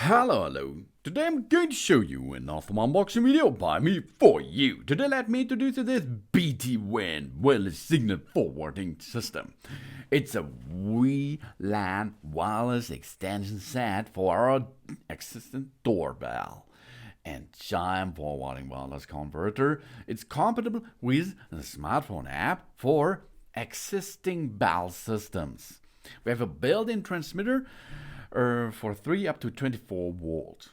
Hello. Today I'm going to show you an awesome unboxing video by me for you. Today let me introduce you to this BITIWEND wireless signal forwarding system. It's a WLAN wireless extension set for our existing doorbell and Chime forwarding wireless converter. It's compatible with the smartphone app for existing bell systems. We have a built-in transmitter for 3 up to 24 volts.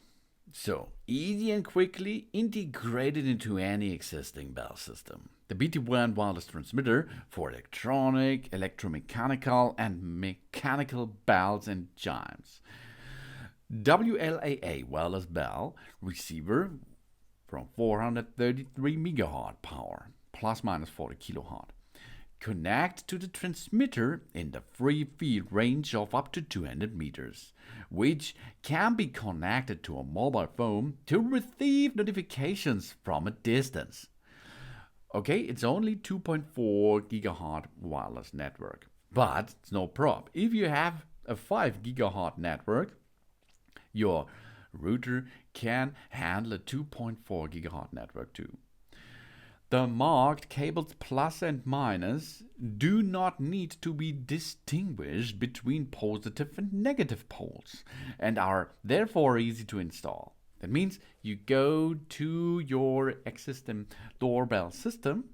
So, easy and quickly integrated into any existing bell system. The BITIWEND wireless transmitter for electronic, electromechanical, and mechanical bells and chimes. WLAN wireless bell receiver from 433 MHz power, plus minus 40 kHz. Connect to the transmitter in the free field range of up to 200 meters, which can be connected to a mobile phone to receive notifications from a distance. Okay, it's only 2.4 GHz wireless network, but it's no problem. If you have a 5 GHz network, your router can handle a 2.4 GHz network too. The marked cables plus and minus do not need to be distinguished between positive and negative poles and are therefore easy to install. That means you go to your existing doorbell system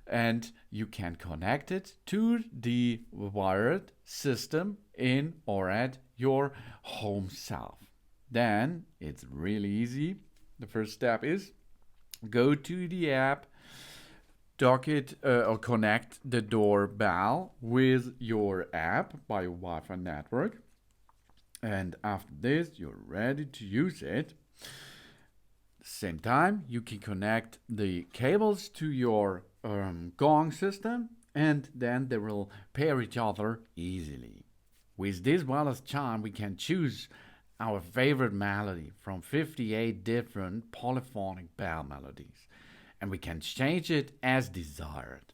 and you can connect it to the wired system in or at your home self. Then it's really easy. The first step is go to the app, dock it or connect the doorbell with your app by your Wi-Fi network. And after this, you're ready to use it. At the same time, you can connect the cables to your gong system, and then they will pair each other easily. With this wireless chime, we can choose our favorite melody from 58 different polyphonic bell melodies, and we can change it as desired.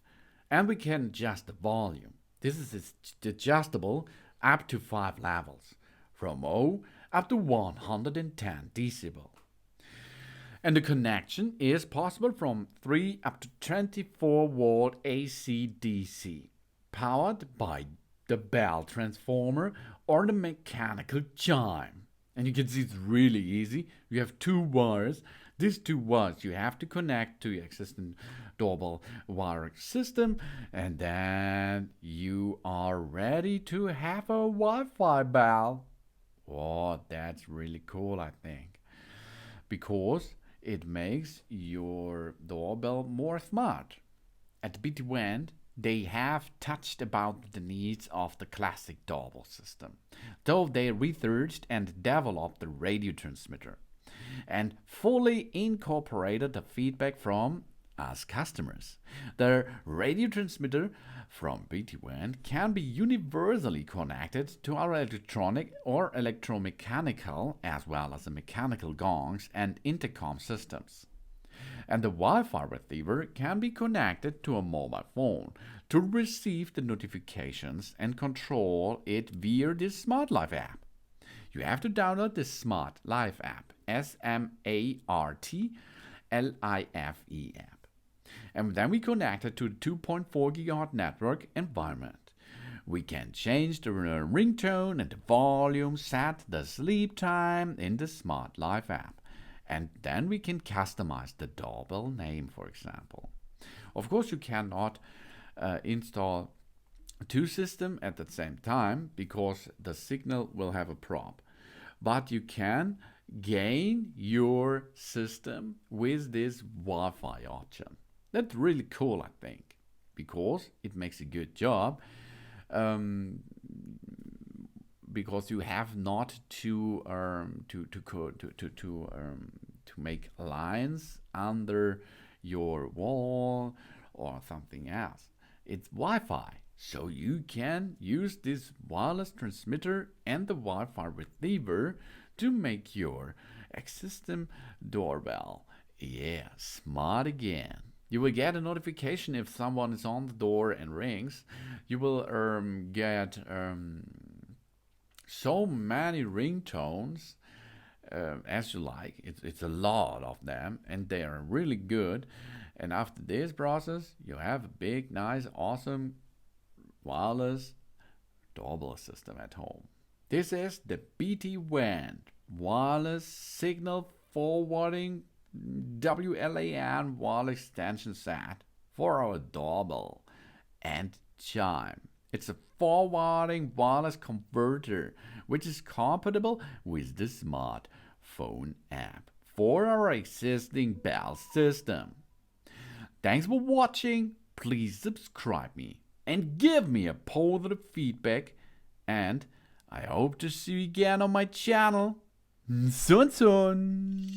And we can adjust the volume. This is adjustable up to 5 levels, from 0 up to 110 decibel. And the connection is possible from 3 up to 24 volt AC/DC, powered by the bell transformer or the mechanical chime. And you can see it's really easy. You have 2 wires. These 2 wires you have to connect to your existing doorbell wire system, and then you are ready to have a Wi-Fi bell. Oh, that's really cool, I think, because it makes your doorbell more smart. At BITIWEND, they have touched about the needs of the classic doorbell system, though they researched and developed the radio transmitter and fully incorporated the feedback from us customers. The radio transmitter from BITIWEND can be universally connected to our electronic or electromechanical as well as the mechanical gongs and intercom systems. And the Wi-Fi receiver can be connected to a mobile phone to receive the notifications and control it via the Smart Life app. You have to download the Smart Life app, SMARTLIFE app. And then we connect it to the 2.4 GHz network environment. We can change the ringtone and the volume, set the sleep time in the Smart Life app. And then we can customize the doorbell name, for example. Of course, you cannot install 2 systems at the same time because the signal will have a problem. But you can gain your system with this Wi-Fi option. That's really cool, I think, because it makes a good job. Because you have not to make lines under your wall or something else. It's Wi-Fi, so you can use this wireless transmitter and the Wi-Fi receiver to make your existing doorbell, smart again. You will get a notification if someone is on the door and rings. You will get so many ringtones as you like. It's a lot of them, and they are really good. And after this process, you have a big, nice, awesome wireless doorbell system at home. This is the BITIWEND wireless signal forwarding WLAN wireless extension set for our doorbell and chime. It's a forwarding wireless converter which is compatible with the smartphone app for our existing Bell system. Thanks for watching. Please subscribe me and give me a positive feedback, and I hope to see you again on my channel soon.